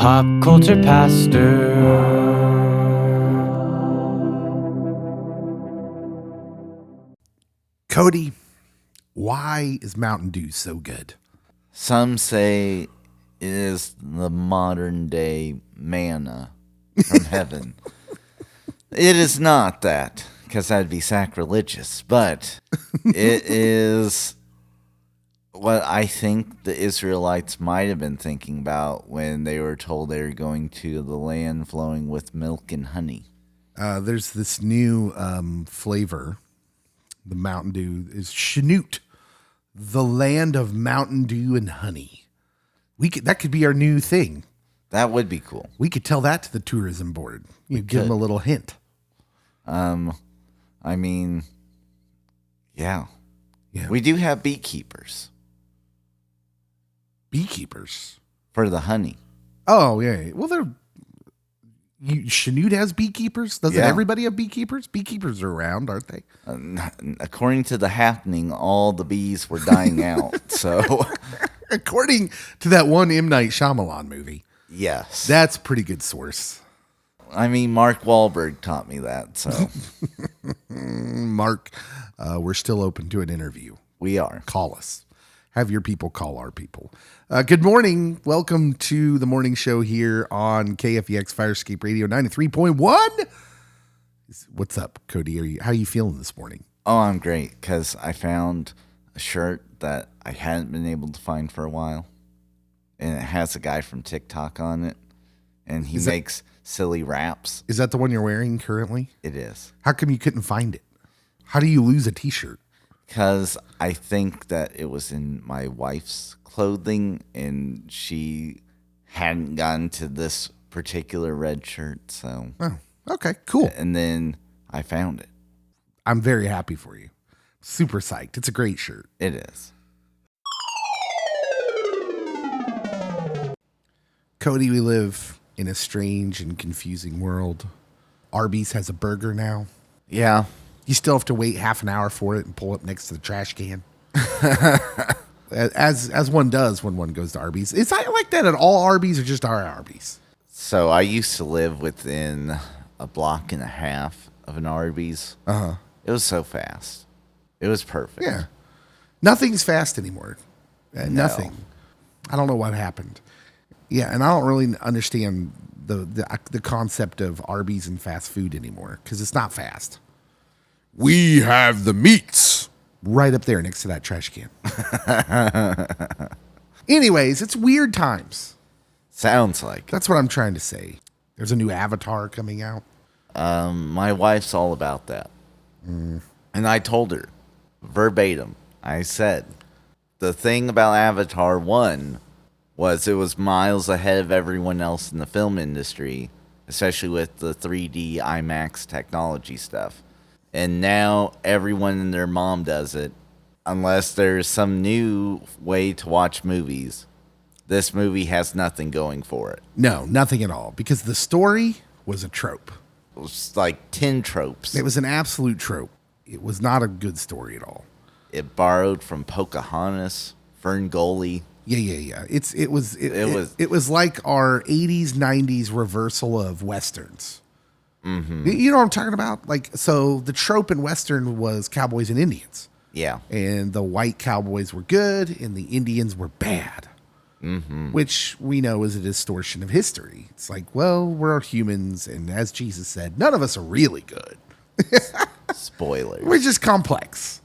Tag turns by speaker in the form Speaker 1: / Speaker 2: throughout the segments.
Speaker 1: Pop Culture Pastor.
Speaker 2: Cody, why is Mountain Dew so good?
Speaker 3: Some say it is the modern day manna from heaven. It is not that, because that'd be sacrilegious, but it is what I think the Israelites might have been thinking about when they were told they were going to the land flowing with milk and honey.
Speaker 2: There's this new flavor. The Mountain Dew is Chinoot, the land of Mountain Dew and honey. That could be our new thing.
Speaker 3: That would be cool.
Speaker 2: We could tell that to the tourism board. You give them a little hint.
Speaker 3: I mean, yeah. We do have beekeepers.
Speaker 2: Beekeepers?
Speaker 3: For the honey.
Speaker 2: Oh, yeah. Well, Chinoot has beekeepers? Doesn't everybody have beekeepers? Beekeepers are around, aren't they?
Speaker 3: According to The Happening, all the bees were dying out. So,
Speaker 2: according to that one M. Night Shyamalan movie.
Speaker 3: Yes.
Speaker 2: That's a pretty good source.
Speaker 3: I mean, Mark Wahlberg taught me that, so.
Speaker 2: Mark, we're still open to an interview.
Speaker 3: We are.
Speaker 2: Call us. Have your people call our people. Good morning. Welcome to the morning show here on KFEX Firescape Radio 93.1. What's up, Cody? How are you feeling this morning?
Speaker 3: Oh, I'm great, because I found a shirt that I hadn't been able to find for a while. And it has a guy from TikTok on it. And he makes silly raps.
Speaker 2: Is that the one you're wearing currently?
Speaker 3: It is.
Speaker 2: How come you couldn't find it? How do you lose a t-shirt?
Speaker 3: Because I think that it was in my wife's clothing and she hadn't gotten to this particular red shirt. So,
Speaker 2: oh, okay, cool.
Speaker 3: And then I found it.
Speaker 2: I'm very happy for you. Super psyched. It's a great shirt.
Speaker 3: It is.
Speaker 2: Cody, we live in a strange and confusing world. Arby's has a burger now.
Speaker 3: Yeah.
Speaker 2: You still have to wait half an hour for it and pull up next to the trash can. as one does when one goes to Arby's. Is that like that at all Arby's or just our Arby's?
Speaker 3: So I used to live within a block and a half of an Arby's.
Speaker 2: Uh-huh.
Speaker 3: It was so fast. It was perfect.
Speaker 2: Yeah. Nothing's fast anymore.
Speaker 3: No.
Speaker 2: Nothing. I don't know what happened. Yeah, and I don't really understand the concept of Arby's and fast food anymore because it's not fast. We have the meats right up there next to that trash can. Anyways, it's weird times.
Speaker 3: Sounds like.
Speaker 2: That's what I'm trying to say. There's a new Avatar coming out.
Speaker 3: My wife's all about that. And I told her verbatim, I said, the thing about Avatar 1 was it was miles ahead of everyone else in the film industry, especially with the 3D IMAX technology stuff. And now everyone and their mom does it, unless there's some new way to watch movies. This movie has nothing going for it.
Speaker 2: No, nothing at all, because the story was a trope.
Speaker 3: It was like 10 tropes.
Speaker 2: It was an absolute trope. It was not a good story at all.
Speaker 3: It borrowed from Pocahontas, Ferngully.
Speaker 2: Yeah. It was like our 80s, 90s reversal of Westerns.
Speaker 3: Mm-hmm.
Speaker 2: You know what I'm talking about? Like, so the trope in Western was cowboys and Indians.
Speaker 3: Yeah.
Speaker 2: And the white cowboys were good and the Indians were bad.
Speaker 3: Mm-hmm.
Speaker 2: Which we know is a distortion of history. It's like, well, we're humans, and as Jesus said, none of us are really good.
Speaker 3: Spoilers.
Speaker 2: We're just complex.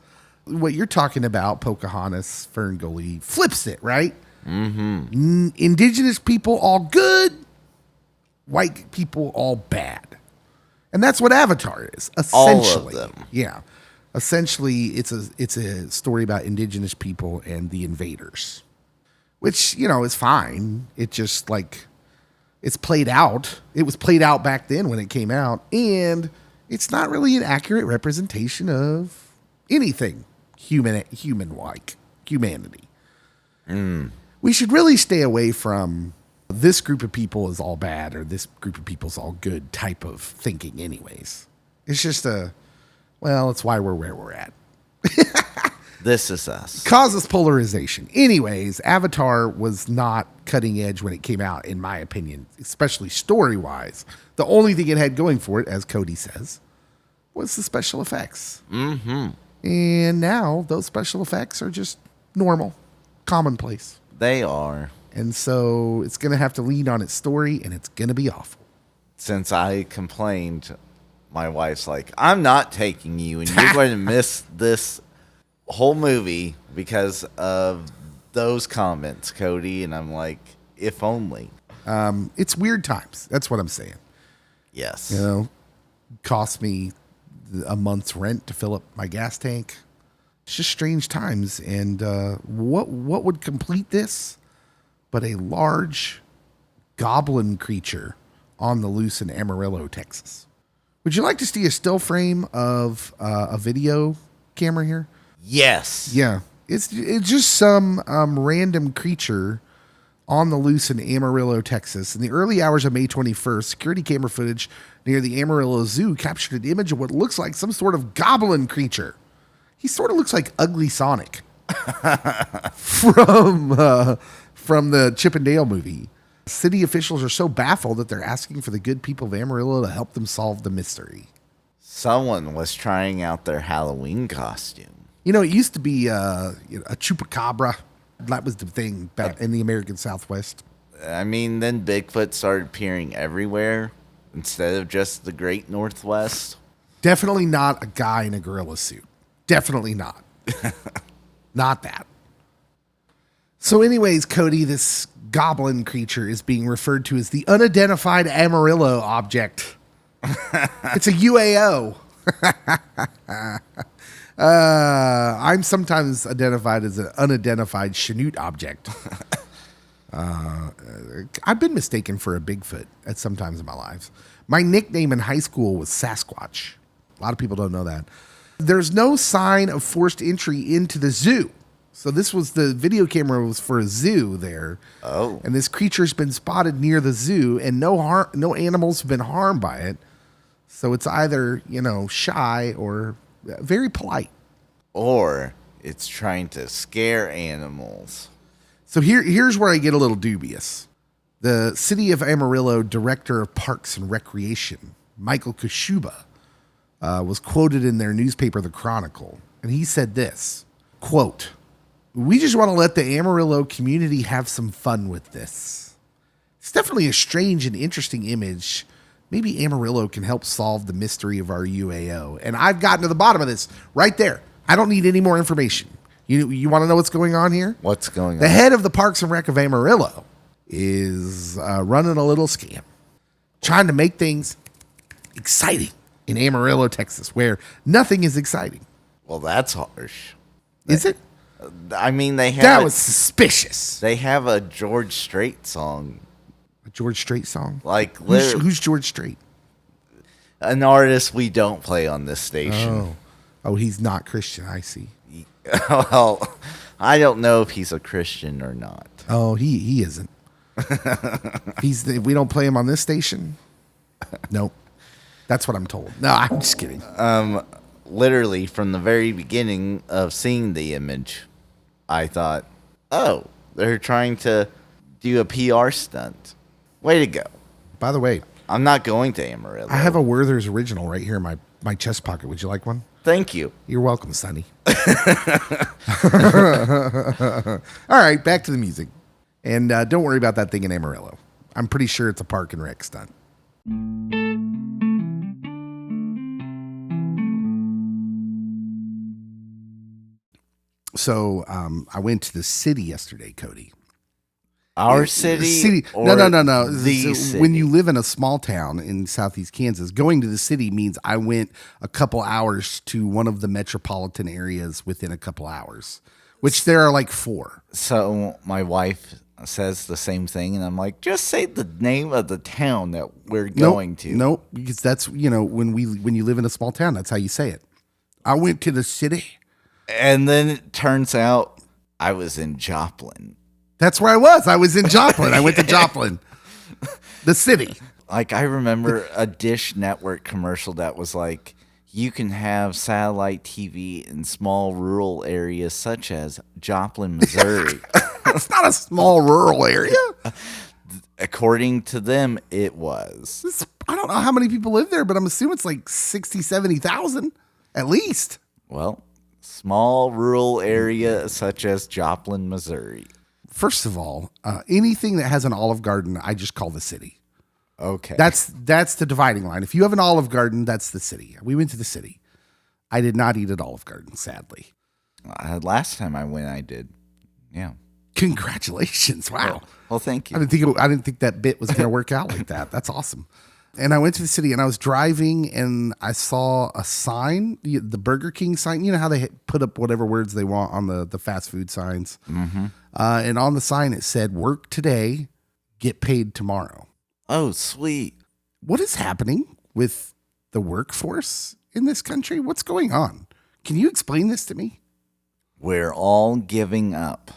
Speaker 2: What you're talking about, Pocahontas, Ferngully, flips it, right?
Speaker 3: Mm-hmm.
Speaker 2: Indigenous people all good, white people all bad. And that's what Avatar is, essentially.
Speaker 3: All of them.
Speaker 2: Yeah. Essentially, it's a story about indigenous people and the invaders. Which, is fine. It just, it's played out. It was played out back then when it came out. And it's not really an accurate representation of anything human-like, humanity. We should really stay away from this group of people is all bad or this group of people is all good type of thinking anyways. It's just it's why we're where we're at.
Speaker 3: This is us.
Speaker 2: Causes polarization. Anyways, Avatar was not cutting edge when it came out, in my opinion, especially story-wise. The only thing it had going for it, as Cody says, was the special effects.
Speaker 3: Mm-hmm.
Speaker 2: And now those special effects are just normal, commonplace.
Speaker 3: They are.
Speaker 2: And so it's going to have to lean on its story, and it's going to be awful.
Speaker 3: Since I complained, my wife's like, I'm not taking you, and you're going to miss this whole movie because of those comments, Cody. And I'm like, if only.
Speaker 2: It's weird times. That's what I'm saying.
Speaker 3: Yes.
Speaker 2: You know, cost me a month's rent to fill up my gas tank. It's just strange times. And what would complete this but a large goblin creature on the loose in Amarillo, Texas? Would you like to see a still frame of a video camera here?
Speaker 3: Yes.
Speaker 2: Yeah. It's just some random creature on the loose in Amarillo, Texas. In the early hours of May 21st, security camera footage near the Amarillo Zoo captured an image of what looks like some sort of goblin creature. He sort of looks like Ugly Sonic from the Chip and Dale movie. City officials are so baffled that they're asking for the good people of Amarillo to help them solve the mystery.
Speaker 3: Someone was trying out their Halloween costume.
Speaker 2: You know, it used to be a chupacabra. That was the thing back in the American Southwest.
Speaker 3: I mean, then Bigfoot started appearing everywhere instead of just the Great Northwest.
Speaker 2: Definitely not a guy in a gorilla suit. Definitely not. Not that. So anyways, Cody, this goblin creature is being referred to as the unidentified Amarillo object. It's a UAO. I'm sometimes identified as an unidentified Chinook object. I've been mistaken for a Bigfoot at some times in my life. My nickname in high school was Sasquatch. A lot of people don't know that. There's no sign of forced entry into the zoo. So this was the video camera was for a zoo there.
Speaker 3: Oh.
Speaker 2: And this creature's been spotted near the zoo, and no animals have been harmed by it. So it's either, shy or very polite.
Speaker 3: Or it's trying to scare animals.
Speaker 2: So here's where I get a little dubious. The City of Amarillo Director of Parks and Recreation, Michael Kashuba, was quoted in their newspaper, The Chronicle. And he said this, quote, "We just want to let the Amarillo community have some fun with this. It's definitely a strange and interesting image. Maybe Amarillo can help solve the mystery of our UAO." And I've gotten to the bottom of this right there. I don't need any more information. You want to know what's going on here?
Speaker 3: What's going on?
Speaker 2: The head of the Parks and Rec of Amarillo is running a little scam, trying to make things exciting in Amarillo, Texas, where nothing is exciting.
Speaker 3: Well, that's harsh.
Speaker 2: Is it?
Speaker 3: I mean,
Speaker 2: That was suspicious.
Speaker 3: They have a George Strait song.
Speaker 2: A George Strait song?
Speaker 3: Like,
Speaker 2: who's George Strait?
Speaker 3: An artist we don't play on this station.
Speaker 2: Oh, he's not Christian. I see.
Speaker 3: Well, I don't know if he's a Christian or not.
Speaker 2: Oh, he isn't. We don't play him on this station. Nope. That's what I'm told. No, I'm just kidding.
Speaker 3: Literally, from the very beginning of seeing the image, I thought, oh, they're trying to do a PR stunt. Way to go.
Speaker 2: By the way,
Speaker 3: I'm not going to Amarillo.
Speaker 2: I have a Werther's original right here in my chest pocket. Would you like one?
Speaker 3: Thank you.
Speaker 2: You're welcome, Sonny. All right, back to the music. And don't worry about that thing in Amarillo. I'm pretty sure it's a park and rec stunt. So I went to the city yesterday, Cody.
Speaker 3: Our city?
Speaker 2: No.
Speaker 3: The city.
Speaker 2: When you live in a small town in southeast Kansas, going to the city means I went a couple hours to one of the metropolitan areas within a couple hours, which there are like 4.
Speaker 3: So my wife says the same thing, and I'm like, just say the name of the town that we're going to.
Speaker 2: Nope, because that's, when you live in a small town, that's how you say it. I went to the city.
Speaker 3: And then it turns out I was in Joplin.
Speaker 2: That's where I was. I was in Joplin. I went to Joplin, the city.
Speaker 3: Like, I remember a Dish Network commercial that was like, you can have satellite TV in small rural areas such as Joplin, Missouri.
Speaker 2: It's not a small rural area.
Speaker 3: According to them, it was.
Speaker 2: I don't know how many people live there, but I'm assuming it's like 60, 70,000 at least.
Speaker 3: Well, small rural area such as Joplin, Missouri.
Speaker 2: First of all, anything that has an Olive Garden, I just call the city.
Speaker 3: Okay.
Speaker 2: That's the dividing line. If you have an Olive Garden, that's the city. We went to the city. I did not eat at Olive Garden, sadly.
Speaker 3: Last time I went, I did. Yeah.
Speaker 2: Congratulations. Wow.
Speaker 3: Well, thank you.
Speaker 2: I didn't think that bit was going to work out like that. That's awesome. And I went to the city and I was driving and I saw a sign, the Burger King sign. You know how they put up whatever words they want on the fast food signs.
Speaker 3: Mm-hmm.
Speaker 2: And on the sign, it said, work today, get paid tomorrow.
Speaker 3: Oh, sweet.
Speaker 2: What is happening with the workforce in this country? What's going on? Can you explain this to me?
Speaker 3: We're all giving up.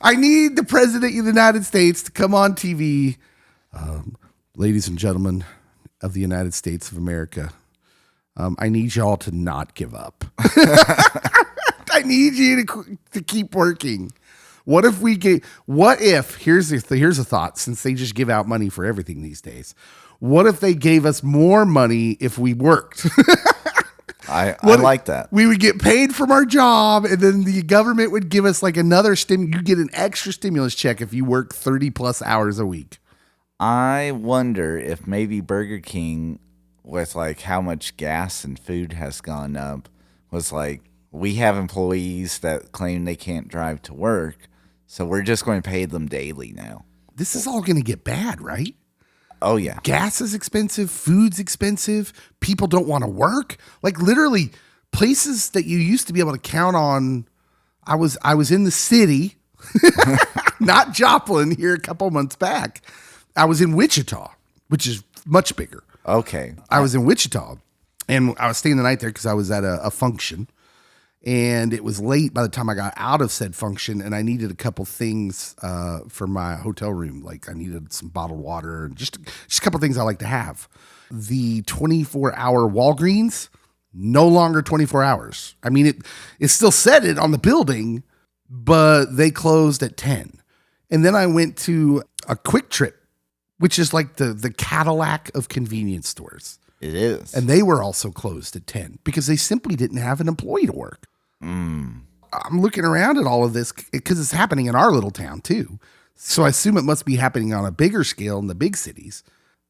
Speaker 2: I need the president of the United States to come on TV. Ladies and gentlemen of the United States of America, I need y'all to not give up. I need you to keep working. What if here's a thought, since they just give out money for everything these days. What if they gave us more money if we worked?
Speaker 3: I like that.
Speaker 2: We would get paid from our job, and then the government would give us like another you get an extra stimulus check if you work 30 plus hours a week.
Speaker 3: I wonder if maybe Burger King, with like how much gas and food has gone up, was like, we have employees that claim they can't drive to work, so we're just going to pay them daily now.
Speaker 2: This is all going to get bad, right?
Speaker 3: Oh, yeah.
Speaker 2: Gas is expensive. Food's expensive. People don't want to work. Like literally places that you used to be able to count on. I was in the city, not Joplin, here a couple months back. I was in Wichita, which is much bigger.
Speaker 3: Okay.
Speaker 2: I was in Wichita and I was staying the night there because I was at a function. And it was late by the time I got out of said function, and I needed a couple things for my hotel room. Like I needed some bottled water and just a couple things I like to have. The 24-hour Walgreens, no longer 24 hours. I mean, it still said it on the building, but they closed at 10. And then I went to a Quick Trip, which is like the Cadillac of convenience stores.
Speaker 3: It is.
Speaker 2: And they were also closed at 10 because they simply didn't have an employee to work. I'm looking around at all of this because it's happening in our little town too. So I assume it must be happening on a bigger scale in the big cities.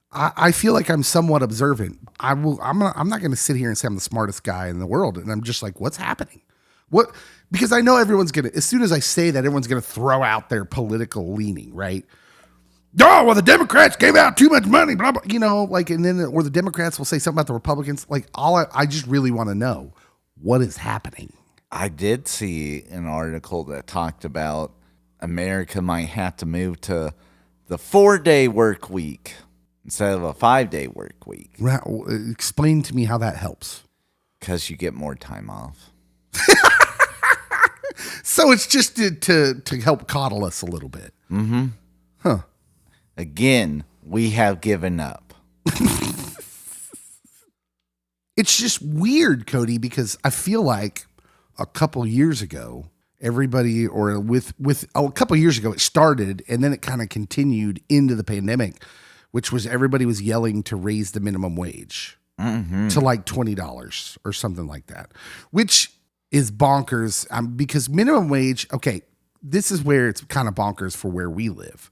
Speaker 2: I feel like I'm somewhat observant. I'm not going to sit here and say I'm the smartest guy in the world. And I'm just like, what's happening? Because I know everyone's going to, as soon as I say that, everyone's going to throw out their political leaning, right? Oh, well, the Democrats gave out too much money, blah, blah, and then, or the Democrats will say something about the Republicans. Like I just really want to know what is happening.
Speaker 3: I did see an article that talked about America might have to move to the 4-day work week instead of a 5-day work week.
Speaker 2: Explain to me how that helps.
Speaker 3: Because you get more time off.
Speaker 2: So it's just to help coddle us a little bit.
Speaker 3: Mm-hmm.
Speaker 2: Huh.
Speaker 3: Again, we have given up.
Speaker 2: It's just weird, Cody, because I feel like a couple years ago, everybody, or with a couple years ago, it started and then it kind of continued into the pandemic, which was everybody was yelling to raise the minimum wage to like $20 or something like that, which is bonkers because minimum wage. Okay, this is where it's kind of bonkers for where we live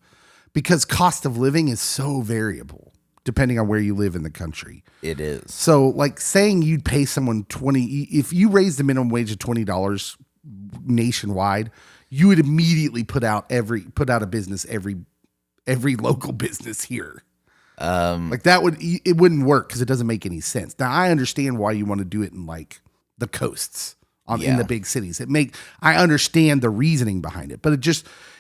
Speaker 2: because cost of living is so variable depending on where you live in the country.
Speaker 3: It is. So
Speaker 2: like saying you'd pay someone $20, if you raise the minimum wage to $20 nationwide, you would immediately put out a business, every local business here. Like it wouldn't work because it doesn't make any sense. Now I understand why you want to do it in like the coasts in the big cities. I understand the reasoning behind it, but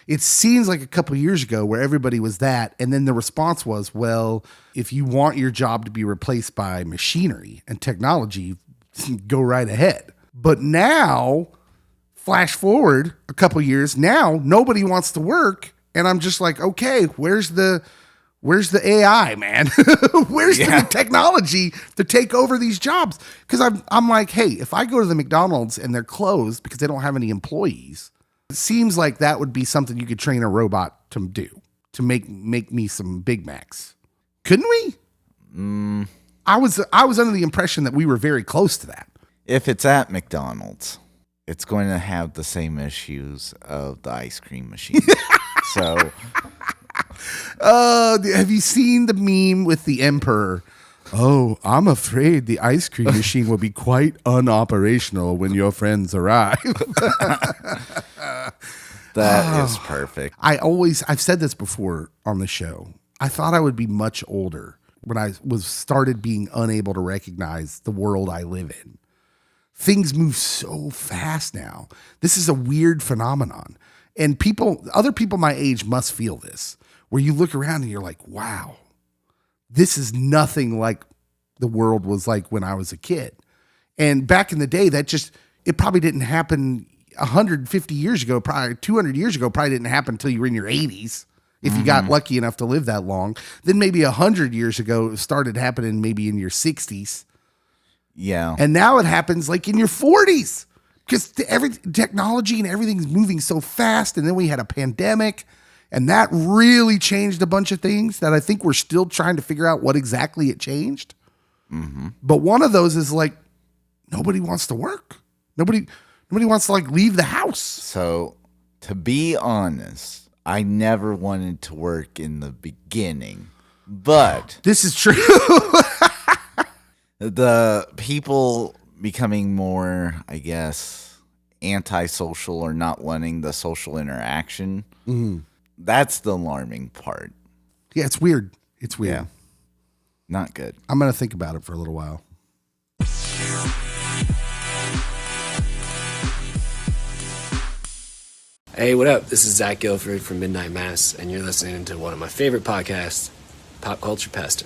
Speaker 2: it seems like a couple of years ago where everybody was that. And then the response was, well, if you want your job to be replaced by machinery and technology, go right ahead. But now, flash forward a couple of years, now nobody wants to work. And I'm just like, okay, where's the where's the AI, man? Where's the technology to take over these jobs? Because I'm like, hey, if I go to the McDonald's and they're closed because they don't have any employees, it seems like that would be something you could train a robot to do, to make me some Big Macs. Couldn't we? I was under the impression that we were very close to that.
Speaker 3: If it's at McDonald's, it's going to have the same issues of the ice cream machine. So,
Speaker 2: have you seen the meme with the emperor? Oh, I'm afraid the ice cream machine will be quite unoperational when your friends arrive.
Speaker 3: That is perfect.
Speaker 2: I've said this before on the show. I thought I would be much older when I started being unable to recognize the world I live in. Things move so fast now. This is a weird phenomenon. And other people my age must feel this, where you look around and you're like, wow, this is nothing like the world was like when I was a kid. And back in the day, it probably didn't happen 150 years ago, probably 200 years ago, probably didn't happen until you were in your 80s. If you got lucky enough to live that long. Then maybe 100 years ago, it started happening maybe in your 60s.
Speaker 3: Yeah.
Speaker 2: And now it happens like in your 40s because technology and everything's moving so fast. And then we had a pandemic, and that really changed a bunch of things that I think we're still trying to figure out what exactly it changed. Mm-hmm. But one of those is like, nobody wants to work. Nobody wants to like leave the house.
Speaker 3: So to be honest, I never wanted to work in the beginning, but
Speaker 2: this is true.
Speaker 3: The people becoming more, I guess, antisocial or not wanting the social interaction, that's the alarming part.
Speaker 2: Yeah, it's weird. It's weird.
Speaker 3: Yeah. Not good.
Speaker 2: I'm going to think about it for a little while.
Speaker 4: Hey, what up? This is Zach Guilford from Midnight Mass, and you're listening to one of my favorite podcasts, Pop Culture Pastor.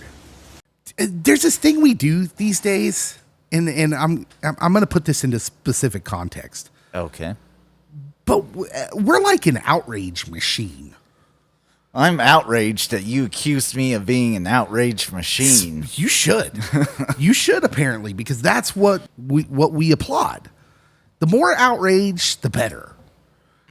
Speaker 2: There's this thing we do these days, and I'm going to put this into specific context.
Speaker 3: Okay.
Speaker 2: But we're like an outrage machine.
Speaker 3: I'm outraged that you accused me of being an outrage machine.
Speaker 2: You should. You should, apparently, because that's what we applaud. The more outrage, the better.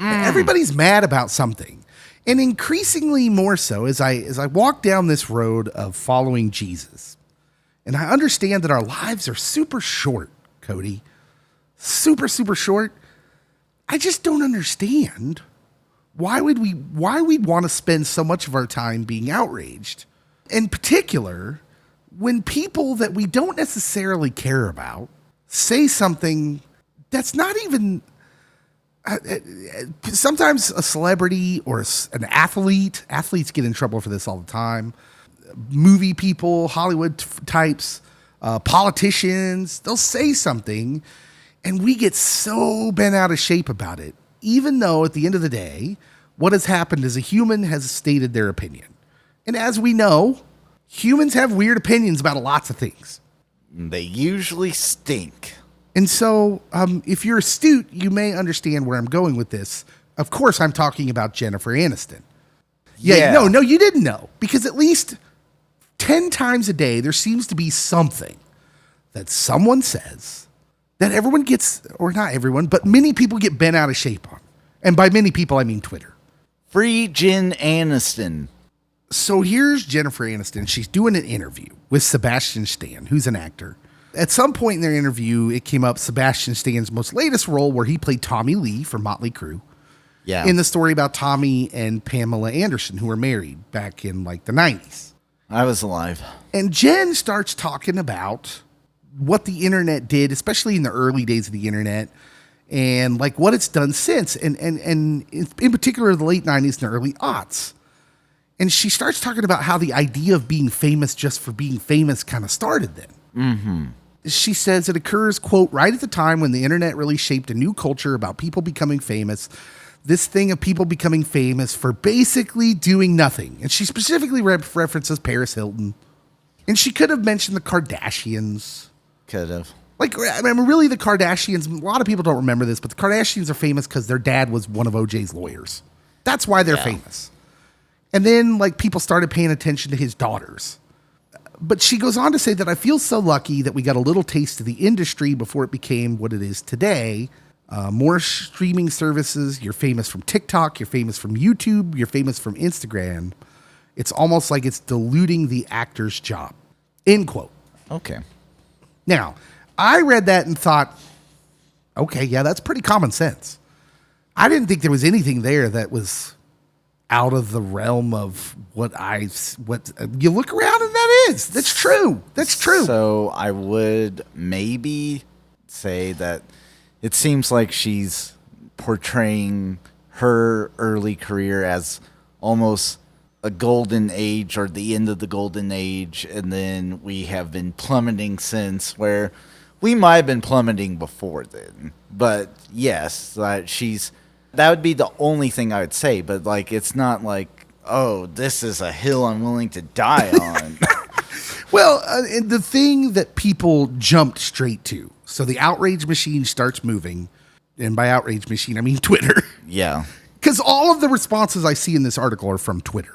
Speaker 2: Everybody's mad about something. And increasingly more so as I walk down this road of following Jesus. And I understand that our lives are super short, Cody. Super, super short. I just don't understand why we'd want to spend so much of our time being outraged. In particular, when people that we don't necessarily care about say something that's not even sometimes a celebrity or an athlete. Athletes get in trouble for this all the time. Movie people, Hollywood types, politicians, they'll say something and we get so bent out of shape about it, even though at the end of the day, what has happened is a human has stated their opinion. And as we know, humans have weird opinions about lots of things.
Speaker 3: They usually stink.
Speaker 2: And so if you're astute, you may understand where I'm going with this. Of course, I'm talking about Jennifer Aniston. Yeah. No, you didn't know. Because at least 10 times a day, there seems to be something that someone says that everyone gets, or not everyone, but many people get bent out of shape on. And by many people, I mean Twitter.
Speaker 3: Free Jen Aniston.
Speaker 2: So here's Jennifer Aniston. She's doing an interview with Sebastian Stan, who's an actor. At some point in their interview, it came up Sebastian Stan's most latest role where he played Tommy Lee for Motley Crue.
Speaker 3: Yeah.
Speaker 2: In the story about Tommy and Pamela Anderson, who were married back in like the 90s.
Speaker 3: I was alive.
Speaker 2: And Jen starts talking about what the internet did, especially in the early days of the internet, and like what it's done since, and in particular the late 90s and the early aughts. And she starts talking about how the idea of being famous just for being famous kind of started then.
Speaker 3: Mm-hmm.
Speaker 2: She says it occurs, quote, right at the time when the internet really shaped a new culture about people becoming famous. This thing of people becoming famous for basically doing nothing. And she specifically references Paris Hilton. And she could have mentioned the Kardashians.
Speaker 3: Could have.
Speaker 2: Like, I mean, really the Kardashians, a lot of people don't remember this, but the Kardashians are famous because their dad was one of OJ's lawyers. That's why they're famous. And then like people started paying attention to his daughters. But she goes on to say that I feel so lucky that we got a little taste of the industry before it became what it is today. More streaming services. You're famous from TikTok. You're famous from YouTube. You're famous from Instagram. It's almost like it's diluting the actor's job. End quote.
Speaker 3: Okay.
Speaker 2: Now, I read that and thought, okay, yeah, that's pretty common sense. I didn't think there was anything there that was out of the realm of what you look around and that's true. That's true.
Speaker 3: So I would maybe say that it seems like she's portraying her early career as almost a golden age or the end of the golden age, and then we have been plummeting since, where we might have been plummeting before then. But yes, that would be the only thing I would say, but like it's not like, oh, this is a hill I'm willing to die on.
Speaker 2: Well, and the thing that people jumped straight to, so the outrage machine starts moving, and by outrage machine I mean Twitter.
Speaker 3: Yeah.
Speaker 2: Because all of the responses I see in this article are from Twitter,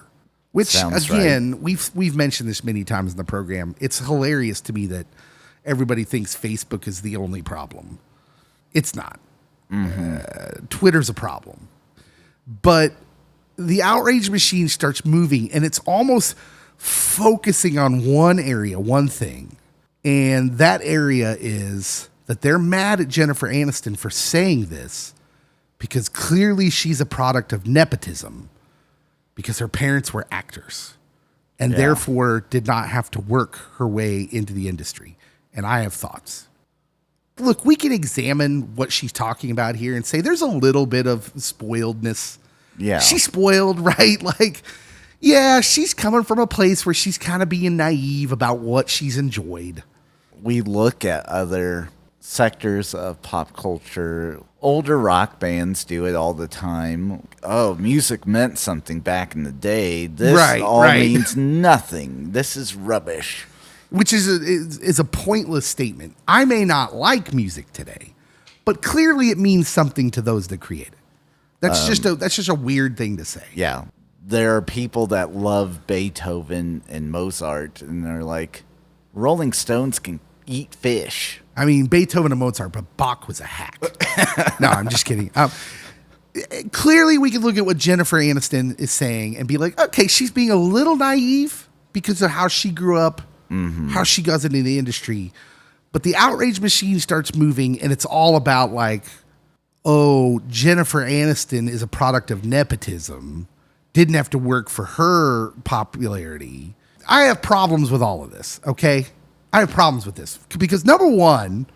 Speaker 2: which
Speaker 3: Sounds
Speaker 2: again,
Speaker 3: right.
Speaker 2: we've mentioned this many times in the program. It's hilarious to me that everybody thinks Facebook is the only problem. It's not. Twitter's a problem. But the outrage machine starts moving, and it's almost focusing on one area, one thing. And that area is that they're mad at Jennifer Aniston for saying this because clearly she's a product of nepotism because her parents were actors and therefore did not have to work her way into the industry. And I have thoughts. Look, we can examine what she's talking about here and say there's a little bit of spoiledness.
Speaker 3: Yeah.
Speaker 2: She's spoiled, right? Like, yeah, she's coming from a place where she's kind of being naive about what she's enjoyed.
Speaker 3: We look at other sectors of pop culture. Older rock bands do it all the time. Oh, music meant something back in the day. This means nothing. This is rubbish.
Speaker 2: Which is a pointless statement. I may not like music today, but clearly it means something to those that create it. That's just a weird thing to say.
Speaker 3: Yeah. There are people that love Beethoven and Mozart, and they're like, Rolling Stones can eat fish.
Speaker 2: I mean, Beethoven and Mozart, but Bach was a hack. No, I'm just kidding. Clearly, we can look at what Jennifer Aniston is saying and be like, okay, she's being a little naive because of how she grew up, how she got into the industry. But the outrage machine starts moving, and it's all about like, oh, Jennifer Aniston is a product of nepotism. Didn't have to work for her popularity. I have problems with all of this, okay? I have problems with this because number one,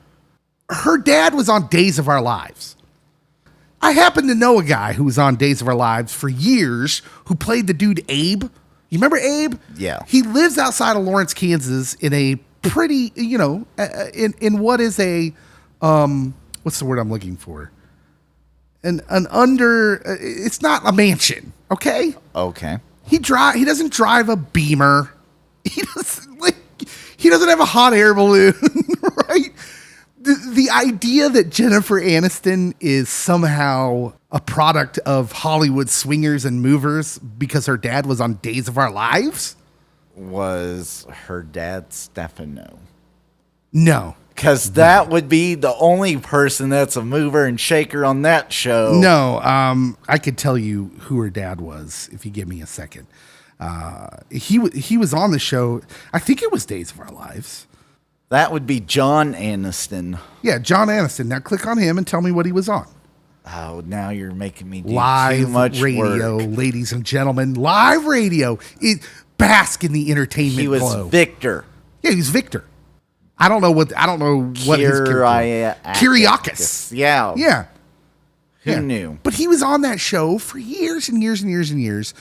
Speaker 2: her dad was on Days of Our Lives. I happen to know a guy who was on Days of Our Lives for years who played the dude Abe. You remember Abe?
Speaker 3: Yeah.
Speaker 2: He lives outside of Lawrence, Kansas in a pretty, in what is a, what's the word I'm looking for? It's not a mansion, okay?
Speaker 3: Okay.
Speaker 2: He doesn't drive a Beamer. He doesn't have a hot air balloon, right? The idea that Jennifer Aniston is somehow a product of Hollywood swingers and movers because her dad was on Days of Our Lives?
Speaker 3: Was her dad Stefano?
Speaker 2: No.
Speaker 3: Because that would be the only person that's a mover and shaker on that show.
Speaker 2: No, I could tell you who her dad was if you give me a second. He was on the show. I think it was Days of Our Lives.
Speaker 3: That would be Jen Aniston.
Speaker 2: Yeah, Jen Aniston. Now click on him and tell me what he was on.
Speaker 3: Oh, now you're making me do
Speaker 2: live
Speaker 3: too much
Speaker 2: radio,
Speaker 3: work.
Speaker 2: Ladies and gentlemen. Live radio. Bask in the entertainment
Speaker 3: He was
Speaker 2: glow.
Speaker 3: Victor.
Speaker 2: Yeah, he's Victor. I don't know what his character was. Kyriakis.
Speaker 3: Yeah.
Speaker 2: Yeah.
Speaker 3: Who knew?
Speaker 2: But he was on that show for years and years and years and years.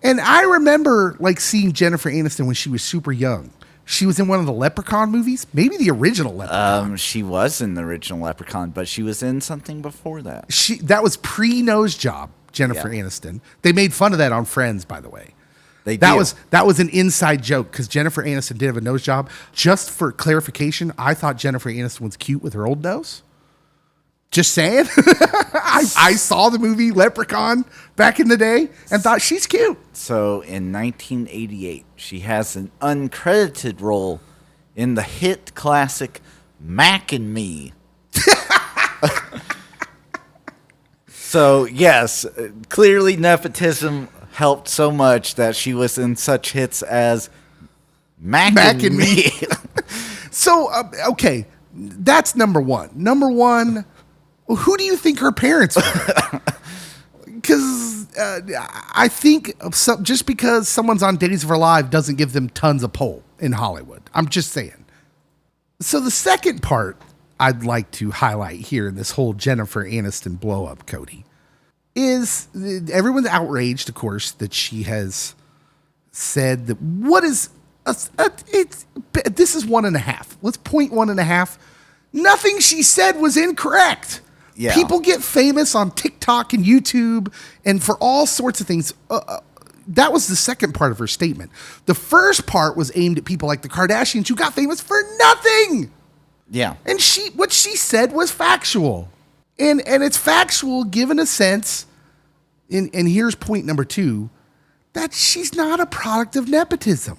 Speaker 2: And I remember like seeing Jennifer Aniston when she was super young. She was in one of the Leprechaun movies, maybe the original Leprechaun.
Speaker 3: She was in the original Leprechaun, but she was in something before that.
Speaker 2: That was pre-nose job, Jennifer Aniston. They made fun of that on Friends, by the way. That was an inside joke because Jennifer Aniston did have a nose job. Just for clarification, I thought Jennifer Aniston was cute with her old nose. Just saying. I saw the movie Leprechaun back in the day and thought she's cute.
Speaker 3: So in 1988, she has an uncredited role in the hit classic Mac and Me. So, yes, clearly nepotism helped so much that she was in such hits as Mac and Me.
Speaker 2: So, okay, that's number one. Number one, who do you think her parents were? Because I think just because someone's on Days of Our Lives doesn't give them tons of pull in Hollywood. I'm just saying. So the second part I'd like to highlight here in this whole Jennifer Aniston blow up, Cody, is everyone's outraged, of course, that she has said that this is 1.5. Let's point 1.5. Nothing she said was incorrect.
Speaker 3: Yeah.
Speaker 2: People get famous on TikTok and YouTube and for all sorts of things. That was the second part of her statement. The first part was aimed at people like the Kardashians who got famous for nothing.
Speaker 3: Yeah.
Speaker 2: And what she said was factual. And it's factual given a sense, and here's point number 2, that she's not a product of nepotism.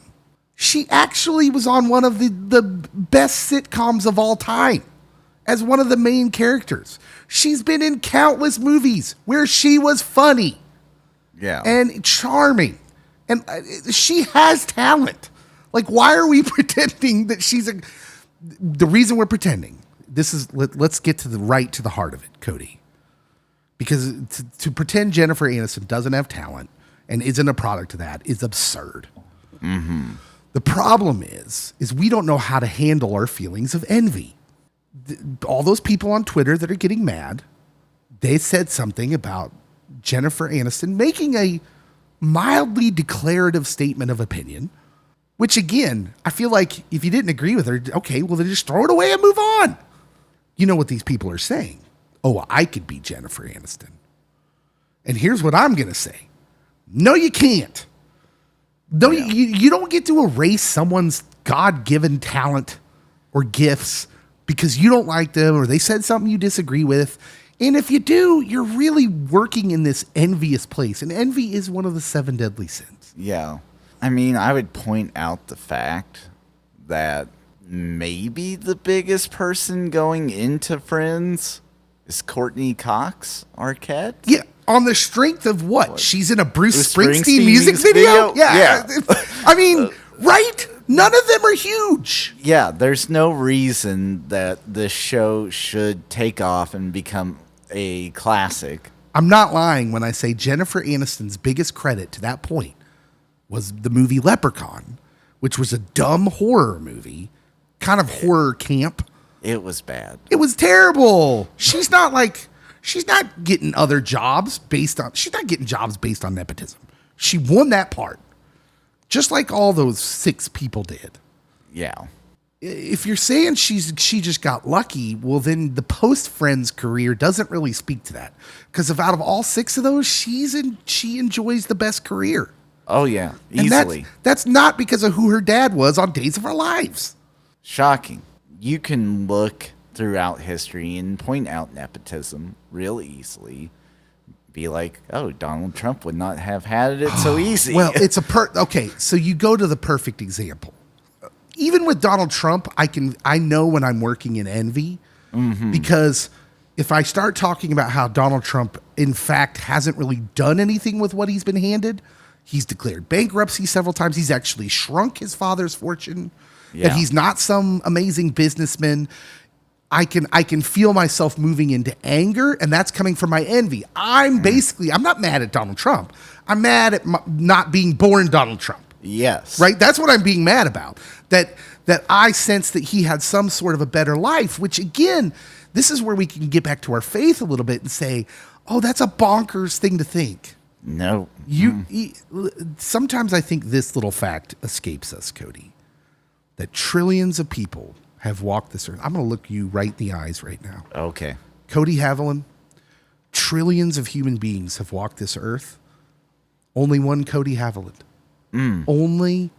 Speaker 2: She actually was on one of the best sitcoms of all time as one of the main characters. She's been in countless movies where she was funny.
Speaker 3: Yeah.
Speaker 2: And charming. And she has talent. Like, why are we pretending that the reason we're pretending, let's get to the heart of it, Cody. Because to pretend Jennifer Aniston doesn't have talent and isn't a product of that is absurd.
Speaker 3: Mm-hmm.
Speaker 2: The problem is we don't know how to handle our feelings of envy. All those people on Twitter that are getting mad, they said something about Jennifer Aniston making a mildly declarative statement of opinion, which again, I feel like if you didn't agree with her, okay, well then just throw it away and move on. You know what these people are saying? Oh, I could be Jennifer Aniston. And here's what I'm going to say. No, you can't. No,
Speaker 3: Yeah.
Speaker 2: you don't get to erase someone's God-given talent or gifts because you don't like them or they said something you disagree with. And if you do, you're really working in this envious place. And envy is one of the 7 deadly sins.
Speaker 3: Yeah. I mean, I would point out the fact that maybe the biggest person going into Friends is Courtney Cox Arquette.
Speaker 2: Yeah. On the strength of what? She's in a Bruce
Speaker 3: Springsteen
Speaker 2: Springsteen music video?
Speaker 3: Yeah.
Speaker 2: I mean, right? None of them are huge.
Speaker 3: Yeah, there's no reason that this show should take off and become a classic.
Speaker 2: I'm not lying when I say Jennifer Aniston's biggest credit to that point was the movie Leprechaun, which was a dumb horror movie, kind of horror camp.
Speaker 3: It was bad.
Speaker 2: It was terrible. She's not getting jobs based on nepotism. She won that part. Just like all those 6 people did.
Speaker 3: Yeah.
Speaker 2: If you're saying she just got lucky, well, then the post-Friends career doesn't really speak to that. Because out of all 6 of those, she enjoys the best career.
Speaker 3: Oh, yeah.
Speaker 2: And
Speaker 3: Easily.
Speaker 2: that's not because of who her dad was on Days of Our Lives.
Speaker 3: Shocking. You can look throughout history and point out nepotism real easily. Be like, oh, Donald Trump would not have had it so easy.
Speaker 2: Well, it's okay. So you go to the perfect example. Even with Donald Trump, I know when I'm working in envy because if I start talking about how Donald Trump, in fact, hasn't really done anything with what he's been handed, he's declared bankruptcy several times. He's actually shrunk his father's fortune.
Speaker 3: Yeah.
Speaker 2: That he's not some amazing businessman. I can feel myself moving into anger, and that's coming from my envy. I'm not mad at Donald Trump. I'm mad at not being born Donald Trump.
Speaker 3: Yes.
Speaker 2: Right? That's what I'm being mad about. That I sense that he had some sort of a better life, which again, this is where we can get back to our faith a little bit and say, oh, that's a bonkers thing to think.
Speaker 3: No.
Speaker 2: Sometimes I think this little fact escapes us, Cody, that trillions of people have walked this earth. I'm going to look you right in the eyes right now.
Speaker 3: Okay.
Speaker 2: Cody Haviland, trillions of human beings have walked this earth. Only one Cody Haviland. Only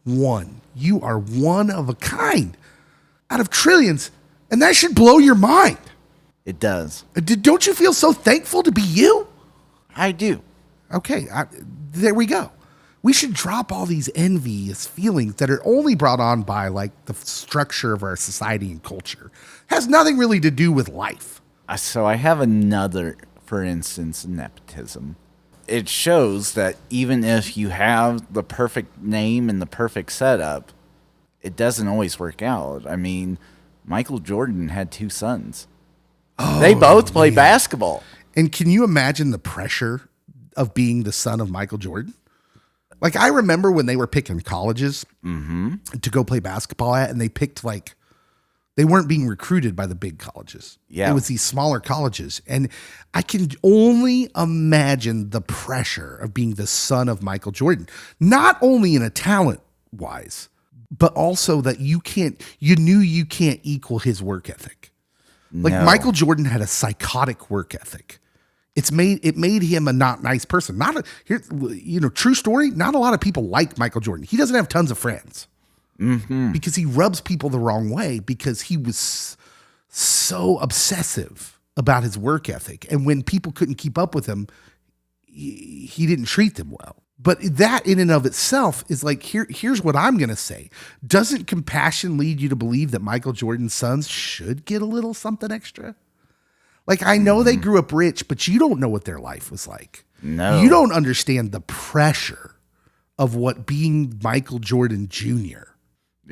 Speaker 2: one. You are one of a kind out of trillions. And that should blow your mind.
Speaker 3: It does.
Speaker 2: Don't you feel so thankful to be you?
Speaker 3: I do.
Speaker 2: Okay, there we go. We should drop all these envious feelings that are only brought on by like the structure of our society and culture. Has nothing really to do with life.
Speaker 3: So I have another, for instance, nepotism. It shows that even if you have the perfect name and the perfect setup, it doesn't always work out. I mean, Michael Jordan had 2 sons. They both play basketball.
Speaker 2: And can you imagine the pressure of being the son of Michael Jordan? Like, I remember when they were picking colleges to go play basketball at, and they picked like, they weren't being recruited by the big colleges.
Speaker 3: Yeah.
Speaker 2: It was these smaller colleges. And I can only imagine the pressure of being the son of Michael Jordan, not only in a talent wise, but also that you knew you can't equal his work ethic. Like
Speaker 3: No.
Speaker 2: Michael Jordan had a psychotic work ethic. It made him a not nice person. True story. Not a lot of people like Michael Jordan. He doesn't have tons of friends because he rubs people the wrong way because he was so obsessive about his work ethic. And when people couldn't keep up with him, he didn't treat them well. But that in and of itself is like, here's what I'm going to say. Doesn't compassion lead you to believe that Michael Jordan's sons should get a little something extra? Like, I know they grew up rich, but you don't know what their life was like.
Speaker 3: No.
Speaker 2: You don't understand the pressure of what being Michael Jordan Jr.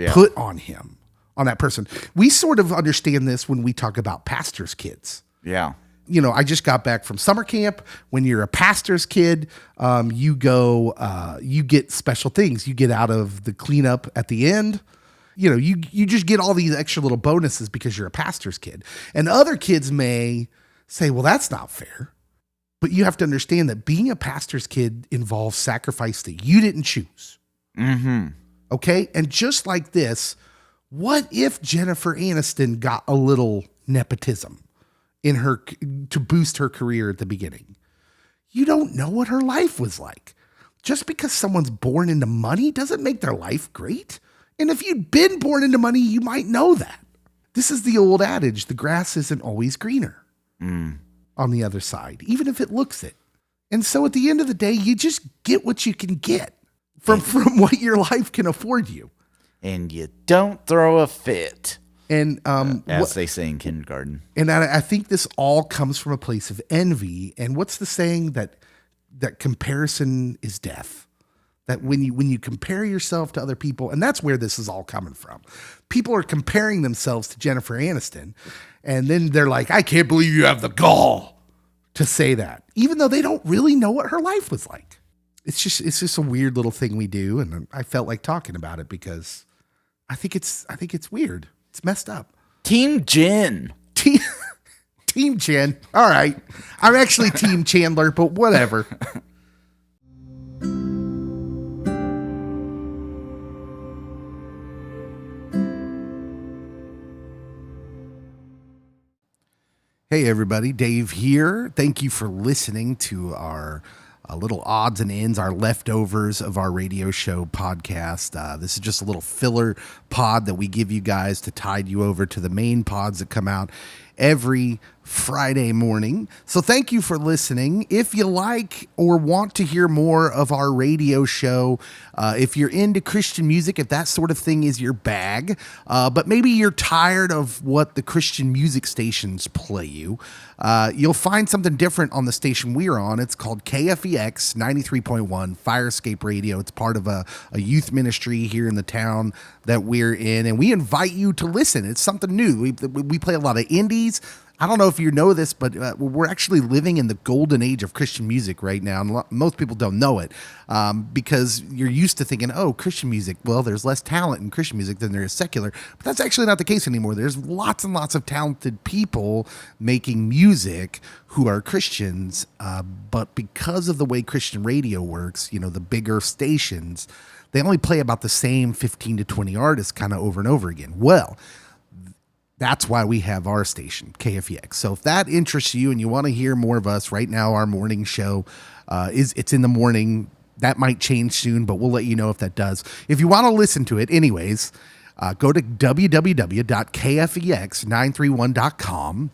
Speaker 2: put on him, on that person. We sort of understand this when we talk about pastors' kids.
Speaker 3: Yeah.
Speaker 2: I just got back from summer camp. When you're a pastor's kid, you get special things. You get out of the cleanup at the end. You just get all these extra little bonuses because you're a pastor's kid. And other kids may say, well, that's not fair. But you have to understand that being a pastor's kid involves sacrifice that you didn't choose.
Speaker 3: Mm-hmm.
Speaker 2: Okay? And just like this, what if Jennifer Aniston got a little nepotism in her to boost her career at the beginning? You don't know what her life was like. Just because someone's born into money doesn't make their life great. And if you'd been born into money, you might know that. This is the old adage, the grass isn't always greener on the other side, even if it looks it. And so at the end of the day, you just get what you can get from what your life can afford you.
Speaker 3: And you don't throw a fit.
Speaker 2: And
Speaker 3: as they say in kindergarten.
Speaker 2: And I think this all comes from a place of envy. And what's the saying that comparison is death? That when you compare yourself to other people, and that's where this is all coming from. People are comparing themselves to Jennifer Aniston, and then they're like, I can't believe you have the gall to say that, even though they don't really know what her life was like. It's just a weird little thing we do, and I felt like talking about it because I think it's weird. It's messed up.
Speaker 3: Team Jen.
Speaker 2: Team Jen. All right. I'm actually Team Chandler, but whatever. Hey, everybody. Dave here. Thank you for listening to our little odds and ends, our leftovers of our radio show podcast. This is just a little filler pod that we give you guys to tide you over to the main pods that come out every Friday morning. So thank you for listening. If you like or want to hear more of our radio show, if you're into Christian music, if that sort of thing is your bag, but maybe you're tired of what the Christian music stations play you, you'll find something different on the station we're on. It's called KFEX 93.1 Fire Escape Radio. It's part of a youth ministry here in the town that we're in, and we invite you to listen. It's something new. We play a lot of indies. I don't know if you know this, but we're actually living in the golden age of Christian music right now. And most people don't know it because you're used to thinking, oh, Christian music, well, there's less talent in Christian music than there is secular. But that's actually not the case anymore. There's lots and lots of talented people making music who are Christians. But because of the way Christian radio works, the bigger stations, they only play about the same 15 to 20 artists kind of over and over again. Well, that's why we have our station, KFEX. So if that interests you and you want to hear more of us, right now our morning show it's in the morning. That might change soon, but we'll let you know if that does. If you want to listen to it anyways, go to www.kfex931.com.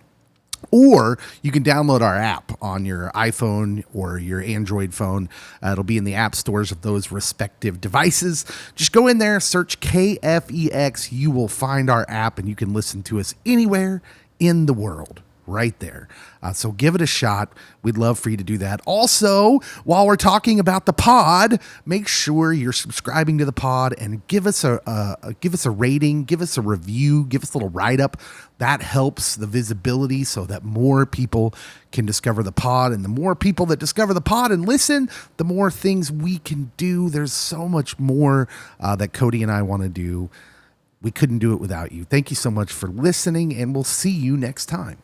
Speaker 2: Or you can download our app on your iPhone or your Android phone. It'll be in the app stores of those respective devices. Just go in there, search KFEX. You will find our app, and you can listen to us anywhere in the world. Right there. So give it a shot. We'd love for you to do that. Also, while we're talking about the pod, make sure you're subscribing to the pod and give us a rating, give us a review, give us a little write-up. That helps the visibility so that more people can discover the pod. And the more people that discover the pod and listen, the more things we can do. There's so much more that Cody and I want to do. We couldn't do it without you. Thank you so much for listening, and we'll see you next time.